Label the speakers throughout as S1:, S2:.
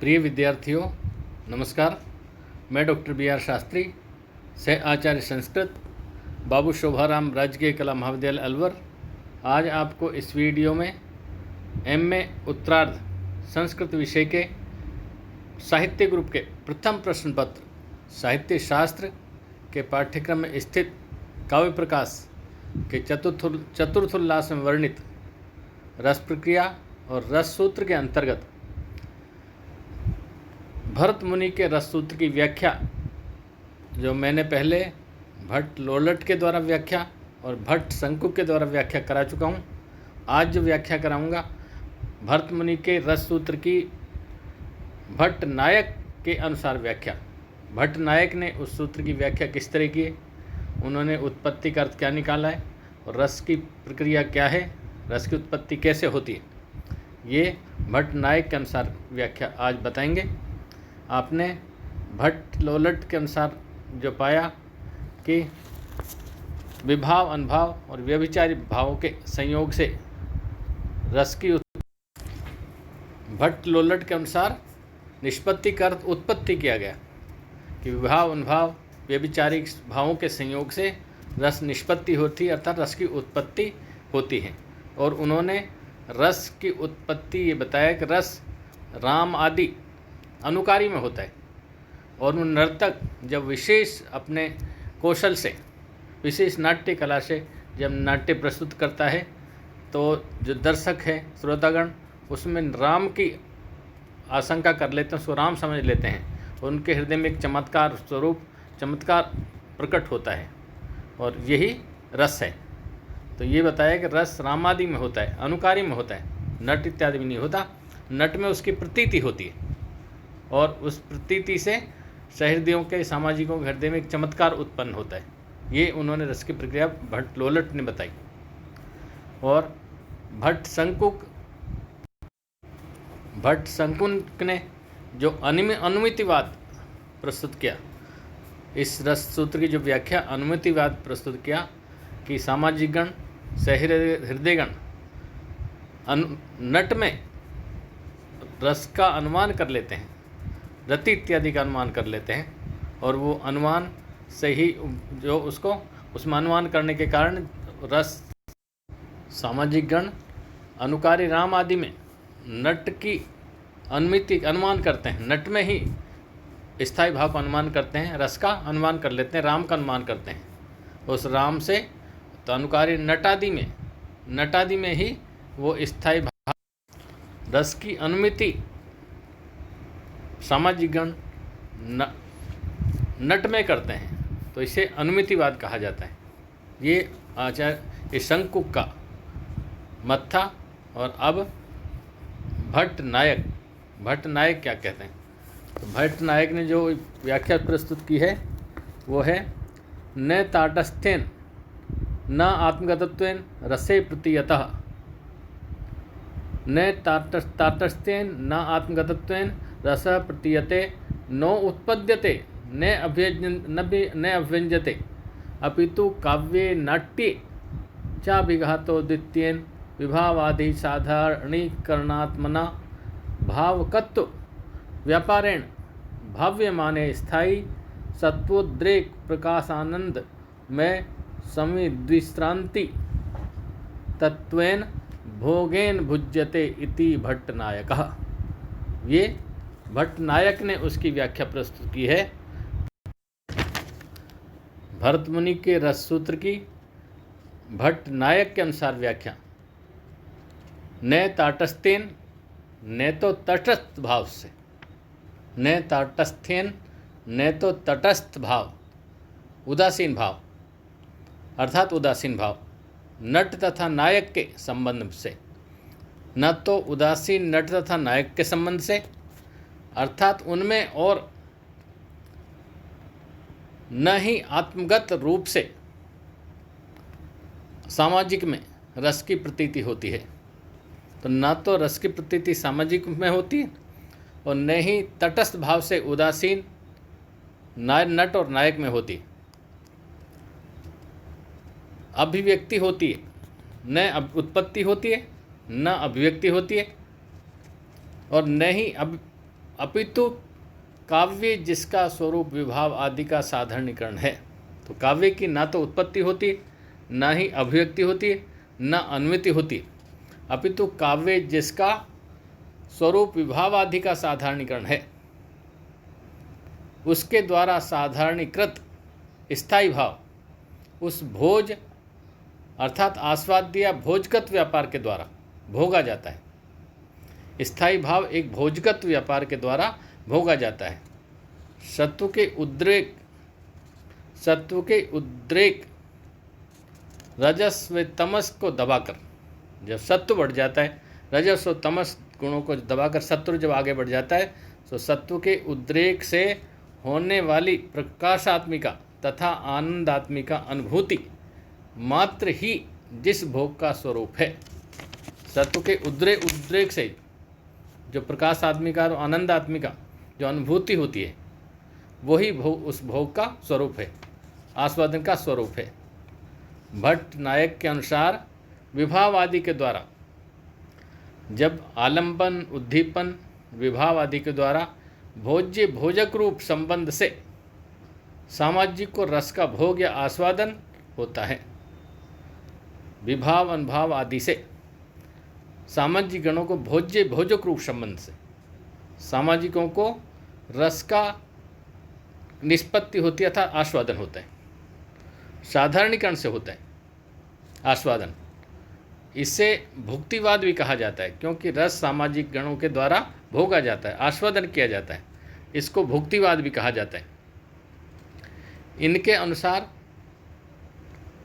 S1: प्रिय विद्यार्थियों, नमस्कार। मैं डॉक्टर बी आर शास्त्री, सह आचार्य संस्कृत, बाबू शोभाराम राजकीय कला महाविद्यालय अलवर। आज आपको इस वीडियो में एमए उत्तरार्ध संस्कृत विषय के साहित्य ग्रुप के प्रथम प्रश्न पत्र साहित्य शास्त्र के पाठ्यक्रम में स्थित काव्य प्रकाश के चतुर्थोल्लास में वर्णित रस प्रक्रिया और रस सूत्र के अंतर्गत भरत मुनि के रस सूत्र की व्याख्या, जो मैंने पहले भट्ट लोलट के द्वारा व्याख्या और भट्ट शंकु के द्वारा व्याख्या करा चुका हूँ। आज जो व्याख्या कराऊंगा भरत मुनि के रस सूत्र की भट्ट नायक के अनुसार व्याख्या। भट्ट नायक ने उस सूत्र की व्याख्या किस तरह की है, उन्होंने उत्पत्ति का अर्थ क्या निकाला है और रस की प्रक्रिया क्या है, रस की उत्पत्ति कैसे होती है, ये भट्ट नायक के अनुसार व्याख्या आज बताएंगे। आपने भट्ट लोलट के अनुसार जो पाया कि विभाव, अनुभाव और व्यभिचारी भावों के संयोग से रस की भट्ट लोलट के अनुसार निष्पत्ति का अर्थ उत्पत्ति किया गया कि विभाव, अनुभाव, व्यभिचारी भावों के संयोग से रस निष्पत्ति होती है, अर्थात रस की उत्पत्ति होती है। और उन्होंने रस की उत्पत्ति ये बताया कि रस राम आदि अनुकारी में होता है और उन नर्तक जब विशेष अपने कौशल से, विशेष नाट्य कला से जब नाट्य प्रस्तुत करता है तो जो दर्शक है, श्रोतागण, उसमें राम की आशंका कर लेते हैं, उसको राम समझ लेते हैं। उनके हृदय में एक चमत्कार स्वरूप, चमत्कार प्रकट होता है और यही रस है। तो ये बताया कि रस रामादि में होता है, अनुकारी में होता है, नट इत्यादि में नहीं होता। नट में उसकी प्रतीति होती है और उस प्रतीति से सहृदयों के, सामाजिकों के हृदय में एक चमत्कार उत्पन्न होता है। ये उन्होंने रस की प्रक्रिया भट्ट लोलट ने बताई। और भट्ट शंकुक ने जो अनुमितिवाद प्रस्तुत किया, इस रस सूत्र की जो व्याख्या अनुमितिवाद प्रस्तुत किया कि सामाजिक गण, सहृदयगण नट में रस का अनुमान कर लेते हैं, रति इत्यादि का अनुमान कर लेते हैं और वो अनुमान से ही जो उसको उसमें अनुमान करने के कारण रस सामाजिक गण अनुकारी राम आदि में नट की अनुमिति अनुमान करते हैं, नट में ही स्थायी भाव का अनुमान करते हैं, रस का अनुमान कर लेते हैं, राम का अनुमान करते हैं। उस राम से तो अनुकारी नटादि में ही वो स्थायी भाव रस की अनुमिति सामाजिक गण नट में करते हैं, तो इसे अनुमितिवाद कहा जाता है। ये आचार्य शंकुक का मत था। और अब भट्ट नायक क्या कहते हैं, तो भट्ट नायक ने जो व्याख्या प्रस्तुत की है वो है न ताटस्थ्येन न आत्मगतत्वेन रसे प्रतीयतः, न ताटस्थ्येन न आत्मगतत्वेन रस प्रतीयते, नो उत्पद्यते, न अभ्यंजते, अपितु काव्ये नाट्ये चाभिघातो द्वितीयेन विभावादि साधारणीकरणात्मना भावकत्व व्यापारेण भाव्यमाने स्थायी सत्वोद्रेक प्रकाशानंद में संविद्विश्रांति तत्वेन भोगेन भुज्यते इति भट्ट नायकः। ये भट्ट नायक ने उसकी व्याख्या प्रस्तुत की है भरत मुनि के रस सूत्र की। भट्ट नायक के अनुसार व्याख्या न ताटस्थ्येन, न तो तटस्थ भाव से, न ताटस्थ्येन, न तो तटस्थ भाव, उदासीन भाव, अर्थात उदासीन भाव नट तथा नायक के संबंध से, न तो उदासीन नट तथा नायक के संबंध से, अर्थात उनमें, और न ही आत्मगत रूप से सामाजिक में रस की प्रतीति होती है। तो न तो रस की प्रतीति सामाजिक में होती है और न ही तटस्थ भाव से उदासीन नट और नायक में होती है। अभिव्यक्ति होती है, न उत्पत्ति होती है, न अभिव्यक्ति होती है और न ही अपितु काव्य जिसका स्वरूप विभाव आदि का साधारणीकरण है। तो काव्य की ना तो उत्पत्ति होती, ना ही अभिव्यक्ति होती, न अन्विति होती, अपितु काव्य जिसका स्वरूप विभाव आदि का साधारणीकरण है, उसके द्वारा साधारणीकृत स्थायी भाव उस भोज अर्थात आस्वाद्य या भोजगत व्यापार के द्वारा भोगा जाता है। स्थायी भाव एक भोजगत व्यापार के द्वारा भोगा जाता है। सत्व के उद्रेक रजस व तमस को दबाकर, जब सत्व बढ़ जाता है, रजस और तमस गुणों को दबाकर सत्व जब आगे बढ़ जाता है, तो सत्व के उद्रेक से होने वाली प्रकाशात्मिका तथा आनंदात्मिका अनुभूति मात्र ही जिस भोग का स्वरूप है। सत्व के उद्रेक से जो प्रकाशात्मिका और आनंदात्मिका जो अनुभूति होती है, वही भोग उस भोग का स्वरूप है, आस्वादन का स्वरूप है। भट्ट नायक के अनुसार विभाव आदि के द्वारा जब आलंबन, उद्दीपन, विभाव आदि के द्वारा भोज्य भोजक रूप संबंध से सामाजिक को रस का भोग या आस्वादन होता है। विभाव अनुभाव आदि से सामाजिक गणों को भोज्य भोजक रूप संबंध से सामाजिकों को रस का निष्पत्ति होती है अर्थात आस्वादन होता है। साधारणीकरण से होता है आस्वादन। इसे भुक्तिवाद भी कहा जाता है, क्योंकि रस सामाजिक गणों के द्वारा भोगा जाता है, आस्वादन किया जाता है, इसको भुक्तिवाद भी कहा जाता है। इनके अनुसार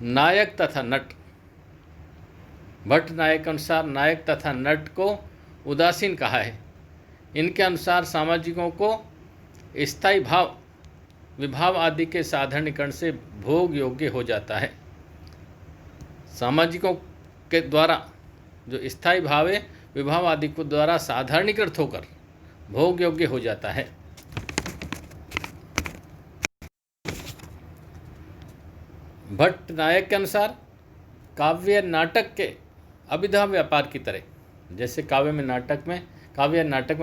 S1: नायक तथा नट, भट्ट नायक के अनुसार नायक तथा नट को उदासीन कहा है। इनके अनुसार सामाजिकों को स्थायी भाव विभाव आदि के साधारणीकरण से भोग योग्य हो जाता है। सामाजिकों के द्वारा जो स्थायी भाव है विभाव आदि को द्वारा साधारणीकृत होकर भोग योग्य हो जाता है। भट्ट नायक के अनुसार काव्य नाटक के अभिधा व्यापार की तरह, जैसे काव्य नाटक में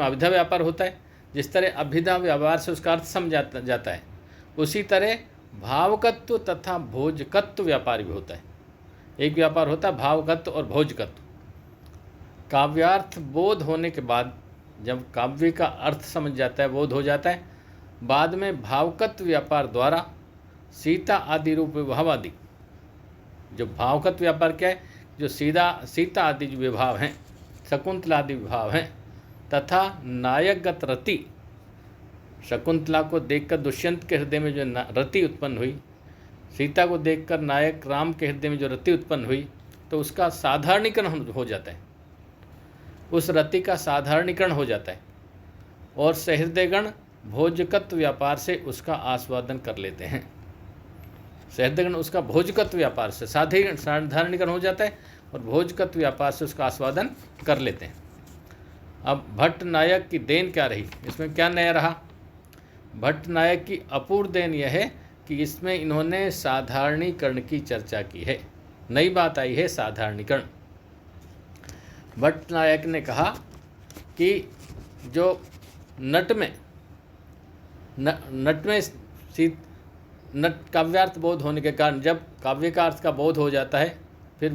S1: अभिधा व्यापार होता है, जिस तरह अभिधा व्यापार से उसका अर्थ समझा जाता है, उसी तरह भावकत्व तथा भोजकत्व व्यापार भी होता है। एक व्यापार होता है भावकत्व और भोजकत्व। काव्यार्थ बोध होने के बाद, जब काव्य का अर्थ समझ जाता है, बोध हो जाता है, बाद में भावकत्व व्यापार द्वारा सीता आदि रूप विभाव आदि, जो भावकत्व व्यापार क्या है, जो सीता आदि जो विभाव हैं, शकुंतला आदि विभाव हैं, तथा नायकगत रति, शकुंतला को देखकर दुष्यंत के हृदय में जो रति उत्पन्न हुई, सीता को देखकर नायक राम के हृदय में जो रति उत्पन्न हुई, तो उसका साधारणीकरण हो जाता है, उस रति का साधारणीकरण हो जाता है, और सहृदयगण भोजकत्व व्यापार से उसका आस्वादन कर लेते हैं। सहृदयगण उसका भोजकत्व व्यापार से साधारणीकरण हो जाता है और भोजकत्व व्यापार से उसका आस्वादन कर लेते हैं। अब भट्ट नायक की देन क्या रही, इसमें क्या नया रहा? भट्ट नायक की अपूर्व देन यह है कि इसमें इन्होंने साधारणीकरण की चर्चा की है। नई बात आई है साधारणीकरण। भट्ट नायक ने कहा कि जो नट काव्यार्थ बोध होने के कारण, जब काव्य का अर्थ का बोध हो जाता है, फिर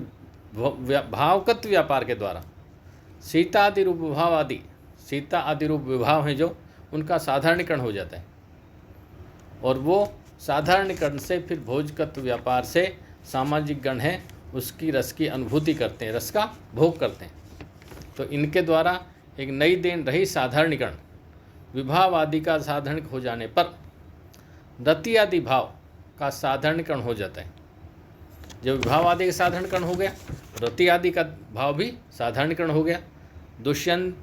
S1: भावकत्व व्यापार के द्वारा सीता आदि रूप विभाव हैं जो, उनका साधारणीकरण हो जाता है, और वो साधारणीकरण से फिर भोजकत्व व्यापार से सामाजिक गण हैं उसकी रस की अनुभूति करते हैं, रस का भोग करते हैं। तो इनके द्वारा एक नई देन रही साधारणीकरण। विभाव आदि का साधारण हो जाने पर रति आदि भाव का साधारणीकरण हो जाता है। जब विभाव आदि का साधारणीकरण हो गया, रति आदि का भाव भी साधारणीकरण हो गया। दुष्यंत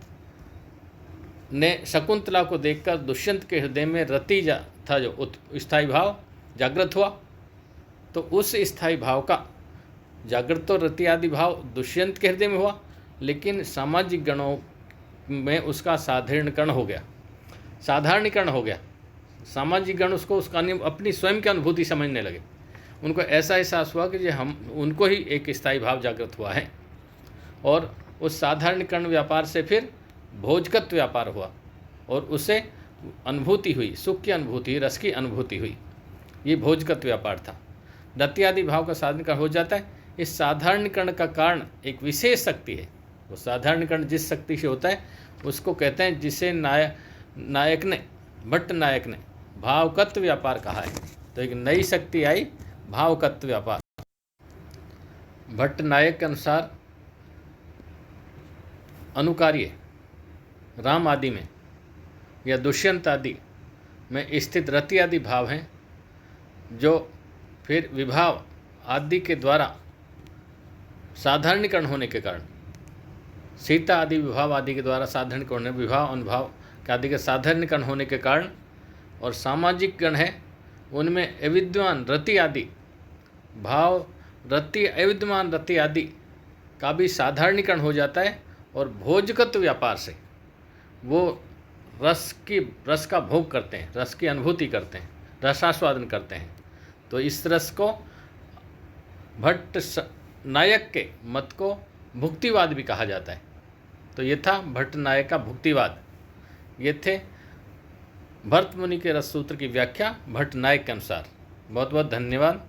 S1: ने शकुंतला को देखकर दुष्यंत के हृदय में रति था जो स्थायी भाव जागृत हुआ, तो उस स्थायी भाव का जागृत तो रति आदि भाव दुष्यंत के हृदय में हुआ, लेकिन सामाजिक गणों में उसका साधारणीकरण हो गया। सामाजिक गण उसको अपनी स्वयं की अनुभूति समझने लगे। उनको ऐसा एहसास हुआ कि उनको ही एक स्थायी भाव जागृत हुआ है, और उस साधारणीकरण व्यापार से फिर भोजकत्व व्यापार हुआ, और उसे अनुभूति हुई, सुख की अनुभूति हुई, रस की अनुभूति हुई। ये भोजगत व्यापार था। रति आदि भाव का साधारणीकरण हो जाता है। इस साधारणीकरण का कारण एक विशेष शक्ति है। वो साधारणीकरण जिस शक्ति से होता है उसको कहते हैं, जिसे भट्ट नायक ने भावकत्व व्यापार कहा है। तो एक नई शक्ति आई, भावकत्व व्यापार। भट्ट नायक के अनुसार अनुकार्य राम आदि में या दुष्यंत आदि में स्थित रति आदि भाव हैं, जो फिर विभाव आदि के द्वारा साधारणीकरण होने के कारण, सीता आदि विभाव आदि के द्वारा साधारणीकरण, विभाव अनुभाव के आदि के साधारणीकरण होने के कारण, और सामाजिक गण है उनमें अविद्यमान रति आदि भाव, अविद्यमान रति आदि का भी साधारणीकरण हो जाता है, और भोजगत व्यापार से वो रस का भोग करते हैं, रस की अनुभूति करते हैं, रसास्वादन करते हैं। तो इस रस को भट्ट नायक के मत को भुक्तिवाद भी कहा जाता है। तो ये था भट्ट नायक का भुक्तिवाद। ये थे भरत मुनि के रस सूत्र की व्याख्या भट्ट नायक के अनुसार। बहुत बहुत धन्यवाद।